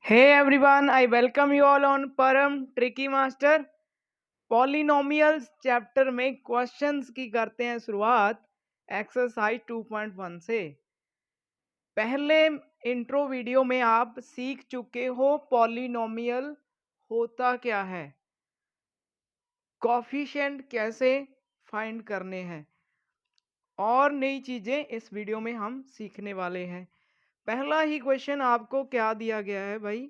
Hey everyone, I welcome you all on परम tricky master. Polynomials chapter में questions की करते हैं शुरुआत एक्सरसाइज 2.1 से। पहले इंट्रो वीडियो में आप सीख चुके हो पॉलिनोमियल होता क्या है, कोफिशिएंट कैसे फाइंड करने हैं और नई चीजें इस वीडियो में हम सीखने वाले हैं। पहला ही क्वेश्चन आपको क्या दिया गया है भाई?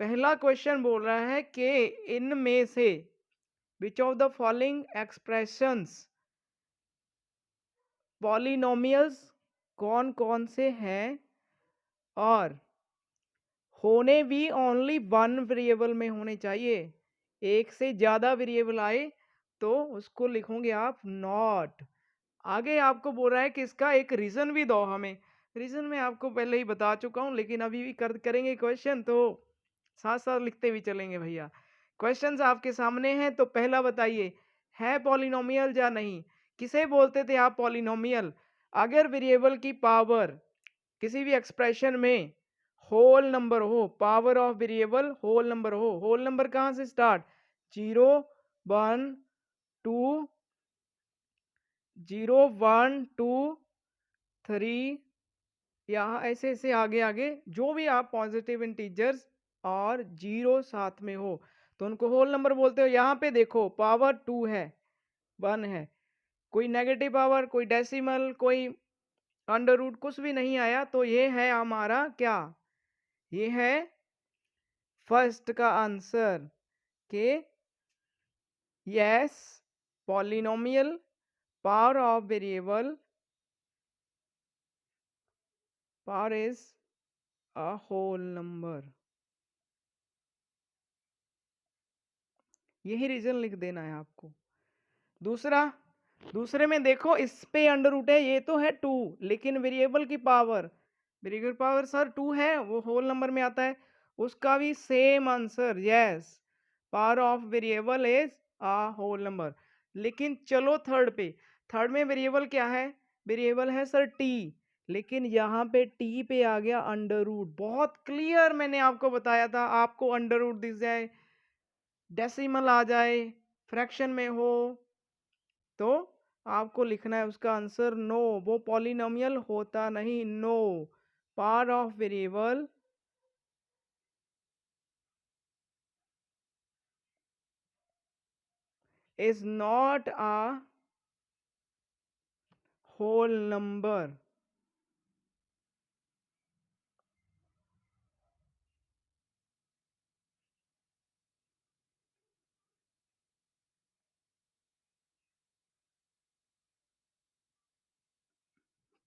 पहला क्वेश्चन बोल रहा है कि इनमें से which of the following expressions polynomials कौन कौन से हैं और होने भी ओनली वन वेरिएबल में होने चाहिए। एक से ज़्यादा वेरिएबल आए तो उसको लिखोगे आप नॉट। आगे आपको बोल रहा है कि इसका एक रीज़न भी दो हमें। रीज़न मैं आपको पहले ही बता चुका हूँ, लेकिन अभी भी करेंगे क्वेश्चन, तो साथ साथ लिखते भी चलेंगे भैया। क्वेश्चंस आपके सामने हैं, तो पहला बताइए, है पॉलिनोमियल या नहीं? किसे बोलते थे आप पॉलिनोमियल? अगर वेरिएबल की पावर किसी भी एक्सप्रेशन में होल नंबर हो, power of variable whole number हो। होल नंबर कहाँ से स्टार्ट? 0 1 2 0 1 2 3, यहाँ ऐसे ऐसे आगे आगे जो भी आप पॉजिटिव इंटीजर्स और जीरो साथ में हो तो उनको होल नंबर बोलते हो। यहाँ पे देखो पावर 2 है, 1 है, कोई नेगेटिव पावर, कोई डेसिमल, कोई अंडर रूट कुछ भी नहीं आया, तो ये है हमारा क्या? ये है फर्स्ट का आंसर कि yes, polynomial power of variable power is a whole number. यही रीजन लिख देना है आपको। दूसरे में देखो, इस पे अंडर रूट है, ये तो है 2, लेकिन वेरिएबल पावर सर 2 है, वो होल नंबर में आता है, उसका भी same answer yes, power of variable is a whole number. लेकिन चलो थर्ड में वेरिएबल क्या है? वेरिएबल है सर टी, लेकिन यहाँ पे टी पे आ गया अंडर रूट। बहुत क्लियर मैंने आपको बताया था, आपको अंडर रूट दिख जाए, डेसिमल आ जाए, फ्रैक्शन में हो, तो आपको लिखना है उसका आंसर नो, वो पॉलिनोमियल होता नहीं। No, power of variable is not a whole number.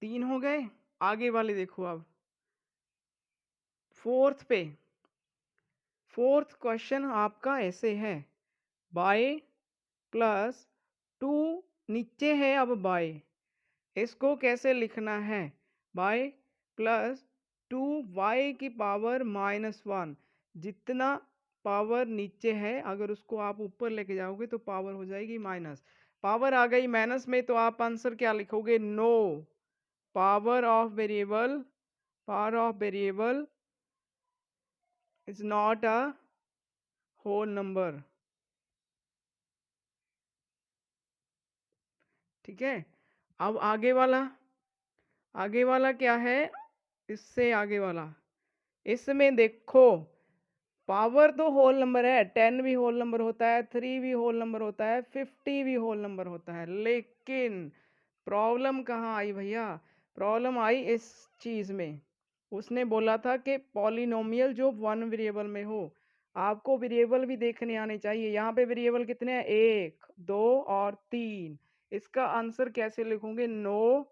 तीन हो गए, आगे वाले देखो अब। फोर्थ पे, फोर्थ क्वेश्चन आपका ऐसे है, बाय प्लस 2, नीचे है अब बाय, इसको कैसे लिखना है? बाय प्लस 2y की पावर -1। जितना पावर नीचे है अगर उसको आप ऊपर लेके जाओगे तो पावर हो जाएगी माइनस। पावर आ गई माइनस में तो आप आंसर क्या लिखोगे? No, power of variable is not a whole number. ठीक है, अब आगे वाला क्या है? इससे आगे वाला, इसमें देखो पावर तो होल नंबर है, 10 भी होल नंबर होता है, 3 भी होल नंबर होता है, 50 भी होल नंबर होता है, लेकिन प्रॉब्लम कहाँ आई भैया? प्रॉब्लम आई इस चीज में। उसने बोला था कि पॉलिनोमियल जो वन वेरिएबल में हो, आपको वेरिएबल भी देखने आने चाहिए। यहाँ पे वेरिएबल कितने हैं? 1 2 और 3। इसका आंसर कैसे लिखोगे? नो,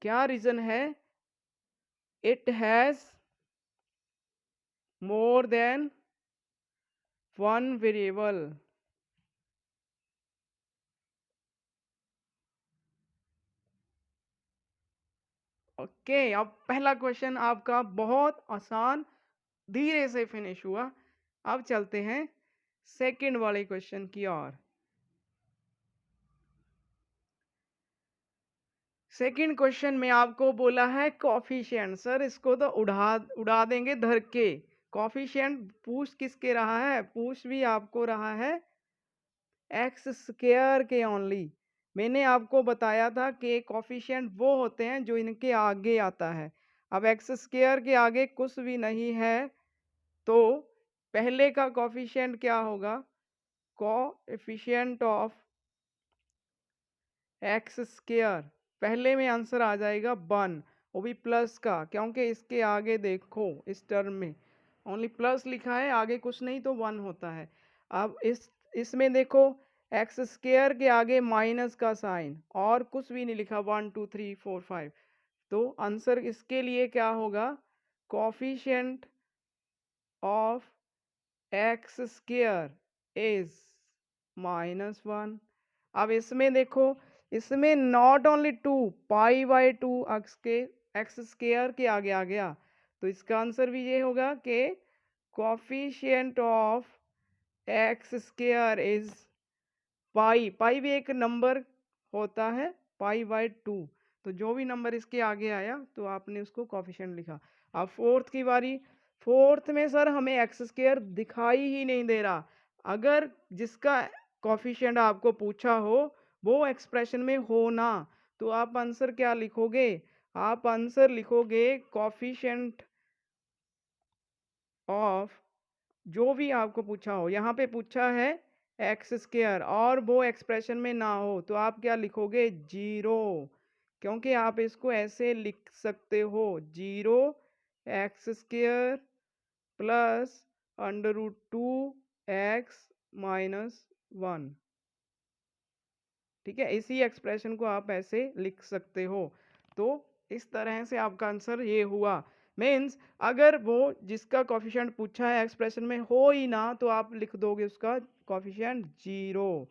क्या रीजन है? It has more than one variable. Okay, अब पहला क्वेश्चन आपका बहुत आसान, धीरे से फिनिश हुआ। अब चलते हैं सेकंड वाले क्वेश्चन की ओर। सेकंड क्वेश्चन में आपको बोला है कोफिशिएंट। सर इसको तो उड़ा उड़ा देंगे धर के। कोफिशिएंट पूछ किसके रहा है? पूछ भी आपको रहा है एक्स स्क्वायर के ओनली। मैंने आपको बताया था कि कोफिशिएंट वो होते हैं जो इनके आगे आता है। अब एक्स स्क्वायर के आगे कुछ भी नहीं है तो पहले का कोफिशिएंट क्या होगा? कोएफिशिएंट ऑफ एक्स स्क्वायर, पहले में आंसर आ जाएगा 1, वो भी प्लस का, क्योंकि इसके आगे देखो इस टर्म में ओनली प्लस लिखा है, आगे कुछ नहीं तो 1 होता है। अब इसमें देखो एक्स स्क्वायर के आगे माइनस का साइन और कुछ भी नहीं लिखा, 1 2 3 4 5, तो आंसर इसके लिए क्या होगा? Coefficient of x square is -1। अब इसमें देखो, इसमें नॉट ओनली 2, पाई/2 एक्स स्क्वायर के आगे आ गया, तो इसका आंसर भी ये होगा कि coefficient of x square is pi. Pi भी एक नंबर होता है, पाई/2, तो जो भी नंबर इसके आगे आया तो आपने उसको कोफिशिएंट लिखा। अब फोर्थ की बारी। फोर्थ में सर हमें एक्स स्क्वायर दिखाई ही नहीं दे रहा। अगर जिसका कोफिशिएंट आपको पूछा हो वो एक्सप्रेशन में हो ना, तो आप आंसर क्या लिखोगे? आप आंसर लिखोगे कोफिशिएंट ऑफ, जो भी आपको पूछा हो, यहाँ पे पूछा है एक्स स्क्वायर और वो एक्सप्रेशन में ना हो, तो आप क्या लिखोगे? 0, क्योंकि आप इसको ऐसे लिख सकते हो 0 x square plus √2 x minus 1। ठीक है, इसी एक्सप्रेशन को आप ऐसे लिख सकते हो। तो इस तरह से आपका आंसर ये हुआ। मीन्स अगर वो जिसका कोफिशिएंट पूछा है एक्सप्रेशन में हो ही ना, तो आप लिख दोगे उसका कोफिशिएंट 0।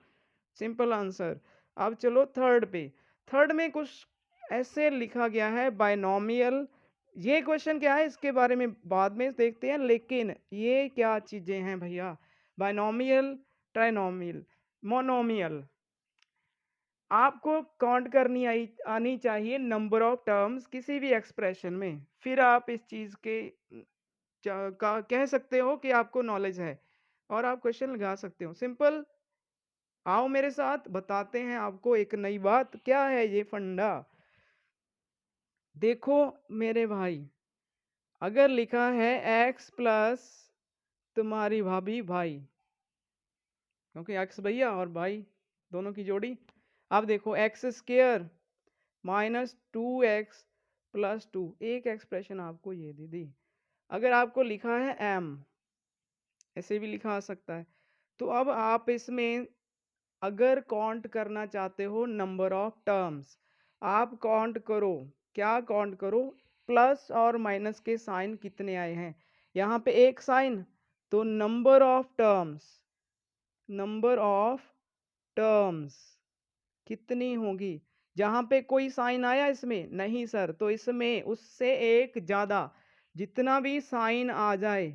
Simple answer. अब चलो थर्ड पे। थर्ड में कुछ ऐसे लिखा गया है बायनोमियल। ये क्वेश्चन क्या है इसके बारे में बाद में देखते हैं, लेकिन ये क्या चीज़ें हैं भैया? Binomial, trinomial, monomial. आपको काउंट करनी आनी चाहिए नंबर ऑफ टर्म्स किसी भी एक्सप्रेशन में, फिर आप इस चीज़ के कह सकते हो कि आपको नॉलेज है और आप क्वेश्चन लगा सकते हो। सिंपल, आओ मेरे साथ बताते हैं आपको एक नई बात। क्या है ये फंडा? देखो मेरे भाई, अगर लिखा है एक्स प्लस तुम्हारी भाभी भाई, क्योंकि एक्स भैया और भाई दोनों की जोड़ी। अब देखो एक्स स्क्वायर -2x + 2, एक एक्सप्रेशन आपको ये दे दी। अगर आपको लिखा है m, ऐसे भी लिखा आ सकता है, तो अब आप इसमें अगर काउंट करना चाहते हो नंबर ऑफ टर्म्स, आप काउंट करो। क्या काउंट करो? प्लस और माइनस के साइन कितने आए हैं। यहाँ पे एक साइन, तो number of terms, number of terms कितनी होगी? जहाँ पे कोई साइन आया इसमें नहीं सर, तो इसमें उससे एक ज़्यादा, जितना भी साइन आ जाए,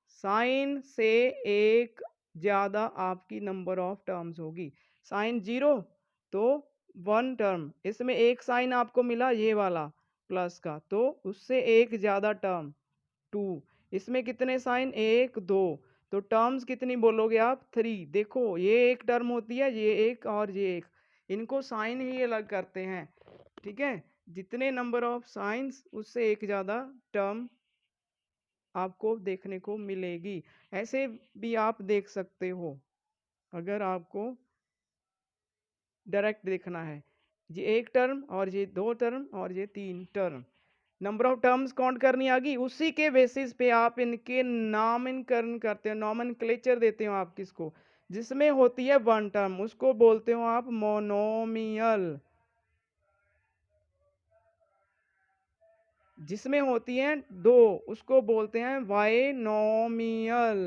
साइन से एक ज़्यादा आपकी नंबर ऑफ टर्म्स होगी। साइन 0 तो 1 टर्म, इसमें एक साइन आपको मिला ये वाला प्लस का, तो उससे एक ज़्यादा टर्म 2। इसमें कितने साइन? 1 2, तो टर्म्स कितनी बोलोगे आप? 3। देखो ये एक टर्म होती है, ये एक और ये एक, इनको साइन ही अलग करते हैं। ठीक है, जितने नंबर ऑफ साइंस उससे एक ज़्यादा टर्म आपको देखने को मिलेगी। ऐसे भी आप देख सकते हो अगर आपको डायरेक्ट देखना है। ये एक टर्म और ये 2 टर्म और ये 3 term, number of terms count करनी आ गई। उसी के बेसिस पे आप इनके नामकरण करते हो, नॉमेनक्लेचर देते हो आप किसको? जिसमें होती है 1 टर्म उसको बोलते हो आप मोनोमियल, जिसमें होती हैं 2 उसको बोलते हैं बाइनोमियल,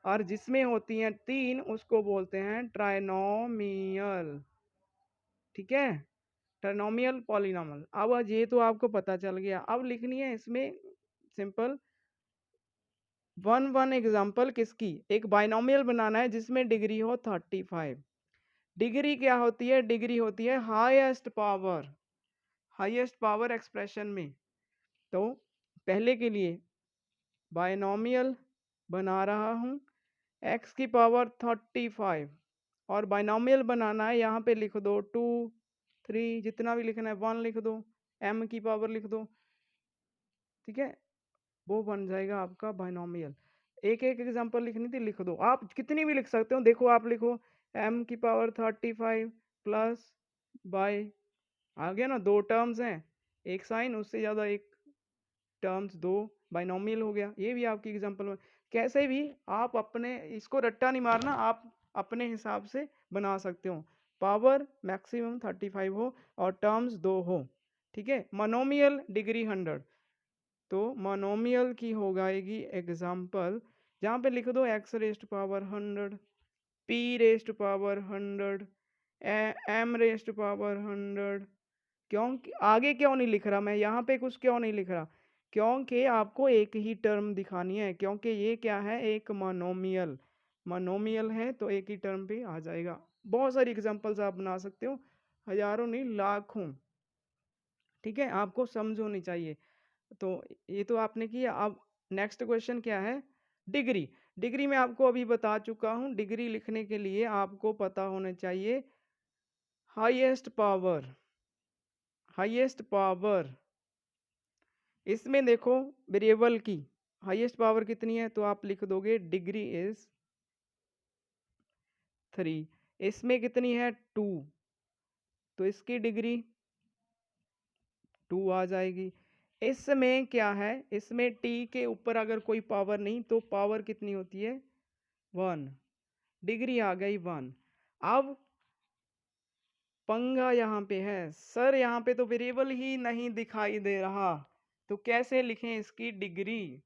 और जिसमें होती हैं 3 उसको बोलते हैं ट्राइनोमियल। ठीक है, ट्राइनोमियल पॉलिनॉमियल। अब ये तो आपको पता चल गया। अब लिखनी है इसमें सिंपल 1 एग्जाम्पल किसकी? एक बाइनोमियल बनाना है जिसमें डिग्री हो 35। डिग्री क्या होती है? डिग्री होती है हाईएस्ट पावर एक्सप्रेशन में। तो पहले के लिए बायनॉमियल बना रहा हूँ x की पावर 35 और बायनॉमियल बनाना है, यहाँ पे लिख दो 2 3 जितना भी लिखना है 1 लिख दो, m की पावर लिख दो, ठीक है, वो बन जाएगा आपका बायनॉमियल। एक एक एग्जांपल लिखनी थी, लिख दो, आप कितनी भी लिख सकते हो। देखो आप लिखो m की पावर 35 प्लस बाय, आ गया ना, दो टर्म्स हैं, एक साइन उससे ज़्यादा एक टर्म्स, दो बाइनोमियल हो गया। ये भी आपकी एग्जांपल में, कैसे भी आप अपने, इसको रट्टा नहीं मारना, आप अपने हिसाब से बना सकते हो। पावर मैक्सिमम 35 हो और टर्म्स दो हो, ठीक है। मोनोमियल डिग्री 100, तो मोनोमियल की हो जाएगी एग्जांपल, जहाँ पे लिख दो x raised power 100, p raised power 100, m raised power 100। क्यों आगे क्यों नहीं लिख रहा मैं यहाँ पे, कुछ क्यों नहीं लिख रहा? क्योंकि आपको एक ही टर्म दिखानी है, क्योंकि ये क्या है, एक मोनोमियल है, तो एक ही टर्म पे आ जाएगा। बहुत सारी एग्जांपल्स आप बना सकते हो, हजारों नहीं लाखों, ठीक है, आपको समझ होनी चाहिए। तो ये तो आपने किया। अब नेक्स्ट क्वेश्चन क्या है? डिग्री। डिग्री में आपको अभी बता चुका हूँ, डिग्री लिखने के लिए आपको पता होना चाहिए हाईएस्ट पावर। इसमें देखो वेरिएबल की हाईएस्ट पावर कितनी है, तो आप लिख दोगे डिग्री इज 3। इसमें कितनी है 2, तो इसकी डिग्री 2 आ जाएगी। इसमें क्या है, इसमें t के ऊपर अगर कोई पावर नहीं तो पावर कितनी होती है 1, डिग्री आ गई 1। अब पंगा यहाँ पे है, सर यहाँ पे तो वेरिएबल ही नहीं दिखाई दे रहा, तो कैसे लिखें इसकी डिग्री?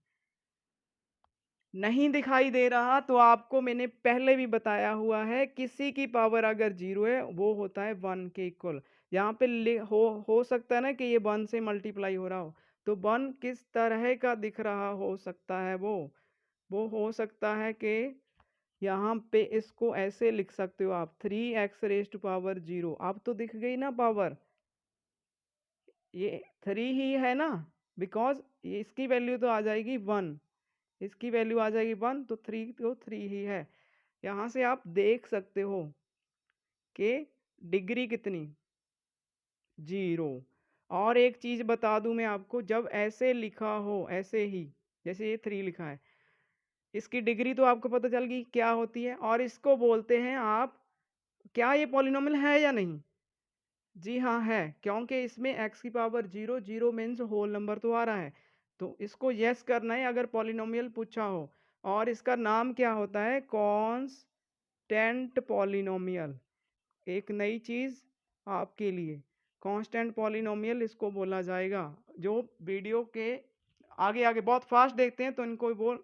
नहीं दिखाई दे रहा तो आपको मैंने पहले भी बताया हुआ है, किसी की पावर अगर 0 है वो होता है 1 के इक्वल। यहाँ पे हो सकता है ना कि ये 1 से मल्टीप्लाई हो रहा हो, तो 1 किस तरह का दिख रहा हो सकता है, वो हो सकता है कि यहाँ पे इसको ऐसे लिख सकते हो आप 3x रेज टू पावर 0। अब तो दिख गई ना पावर, ये 3 ही है ना, बिकॉज इसकी वैल्यू तो आ जाएगी 1, इसकी वैल्यू आ जाएगी 1, तो 3 तो 3 ही है। यहाँ से आप देख सकते हो कि डिग्री कितनी 0। और एक चीज बता दूं मैं आपको, जब ऐसे लिखा हो, ऐसे ही जैसे ये 3 लिखा है, इसकी डिग्री तो आपको पता चल गई क्या होती है। और इसको बोलते हैं आप, क्या ये पॉलिनोमियल है या नहीं? जी हाँ है, क्योंकि इसमें x की पावर 0, 0 मीन्स होल नंबर तो आ रहा है, तो इसको यस करना है अगर पॉलिनोमियल पूछा हो। और इसका नाम क्या होता है? Constant polynomial. एक नई चीज़ आपके लिए, कांस्टेंट पॉलिनोमियल इसको बोला जाएगा। जो वीडियो के आगे आगे बहुत फास्ट देखते हैं तो इनको वो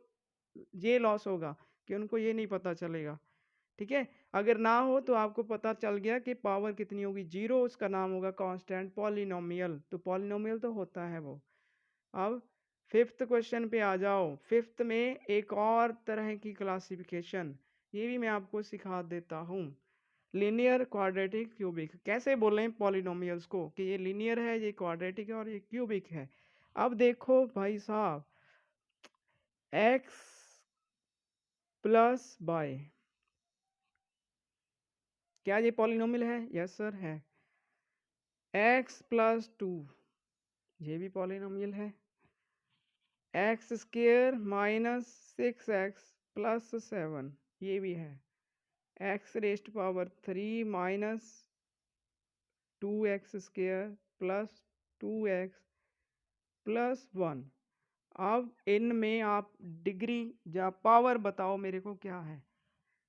ये लॉस होगा कि उनको ये नहीं पता चलेगा, ठीक है। अगर ना हो तो आपको पता चल गया कि पावर कितनी होगी 0, उसका नाम होगा कांस्टेंट पॉलिनोमियल। तो पॉलिनोमियल तो होता है वो। अब फिफ्थ क्वेश्चन पे आ जाओ। फिफ्थ में एक और तरह की क्लासिफिकेशन, ये भी मैं आपको सिखा देता हूँ। Linear, quadratic, cubic. कैसे बोलें पॉलिनोमियल्स को कि ये लीनियर है, ये क्वाड्रेटिक है और ये क्यूबिक है। अब देखो भाई साहब, x प्लस बाय, क्या ये पॉलिनोमियल है? यस सर है। x प्लस 2, ये भी पॉलिनोमियल है। X square minus 6x plus 7, ये भी है। X raised power 3 minus 2x square plus 2x plus 1। अब इनमें आप डिग्री या पावर बताओ मेरे को क्या है।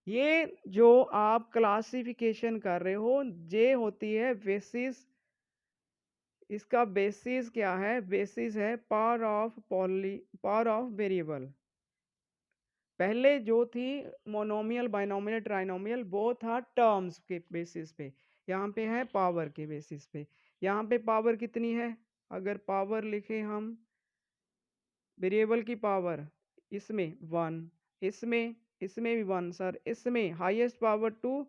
ये जो आप क्लासिफिकेशन कर रहे हो, ये होती है बेसिस। इसका बेसिस क्या है? बेसिस है पावर ऑफ वेरिएबल। पहले जो थी मोनोमियल, बाइनोमियल, ट्राइनोमियल, वो था टर्म्स के बेसिस पे, यहाँ पे है पावर के बेसिस पे। यहाँ पे पावर कितनी है? अगर पावर लिखे हम, वेरिएबल की पावर, इसमें 1, इसमें भी 1 सर, इसमें हाईएस्ट पावर 2,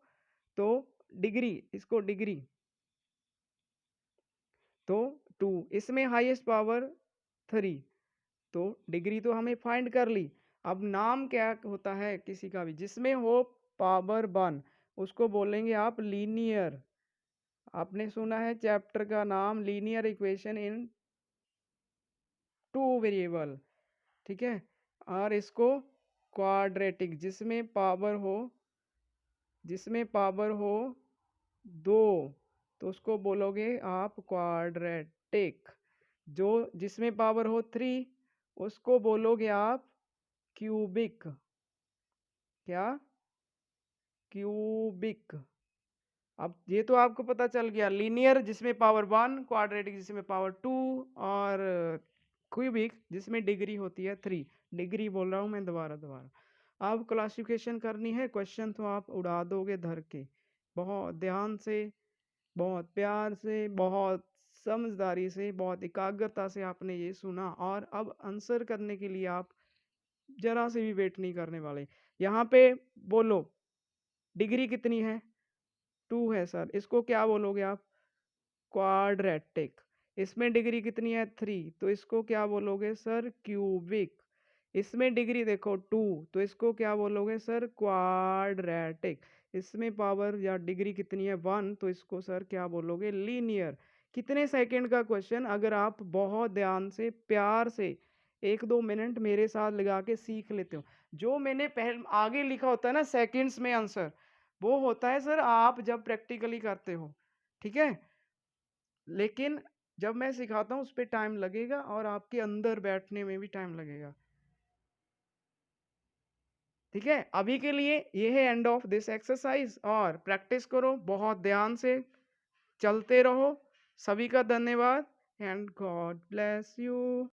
तो डिग्री, इसको डिग्री, तो 2, इसमें हाईएस्ट पावर 3, तो डिग्री तो हमें फाइंड कर ली। अब नाम क्या होता है किसी का भी जिसमें हो पावर 1, उसको बोलेंगे आप लीनियर। आपने सुना है चैप्टर का नाम लीनियर इक्वेशन इन 2 वेरिएबल, ठीक है। और इसको क्वाड्रेटिक, जिसमें पावर हो 2, तो उसको बोलोगे आप क्वाड्रेटिक। जो जिसमें पावर हो 3, उसको बोलोगे आप क्यूबिक। क्या? क्यूबिक। अब ये तो आपको पता चल गया, लीनियर जिसमें पावर 1, क्वाड्रेटिक जिसमें पावर 2, और क्यूबिक जिसमें डिग्री होती है 3। डिग्री बोल रहा हूँ मैं दोबारा दोबारा। अब क्लासिफिकेशन करनी है, क्वेश्चन तो आप उड़ा दोगे धर के। बहुत ध्यान से, बहुत प्यार से, बहुत समझदारी से, बहुत एकाग्रता से आपने ये सुना, और अब आंसर करने के लिए आप जरा से भी वेट नहीं करने वाले। यहाँ पे बोलो डिग्री कितनी है? 2 है सर, इसको क्या बोलोगे आप? क्वाड्रेटिक। इसमें डिग्री कितनी है? 3, तो इसको क्या बोलोगे सर? क्यूबिक। इसमें डिग्री देखो 2, तो इसको क्या बोलोगे सर? क्वाड्रेटिक। इसमें पावर या डिग्री कितनी है? 1, तो इसको सर क्या बोलोगे? लीनियर। कितने सेकंड का क्वेश्चन, अगर आप बहुत ध्यान से प्यार से 1-2 मिनट मेरे साथ लगा के सीख लेते हो। जो मैंने पहले आगे लिखा होता है ना सेकंड्स में आंसर, वो होता है सर आप जब प्रैक्टिकली करते हो, ठीक है। लेकिन जब मैं सिखाता हूँ उस पे टाइम लगेगा, और आपके अंदर बैठने में भी टाइम लगेगा, ठीक है। अभी के लिए ये है एंड ऑफ दिस एक्सरसाइज, और प्रैक्टिस करो बहुत ध्यान से, चलते रहो। सभी का धन्यवाद, एंड गॉड ब्लेस यू।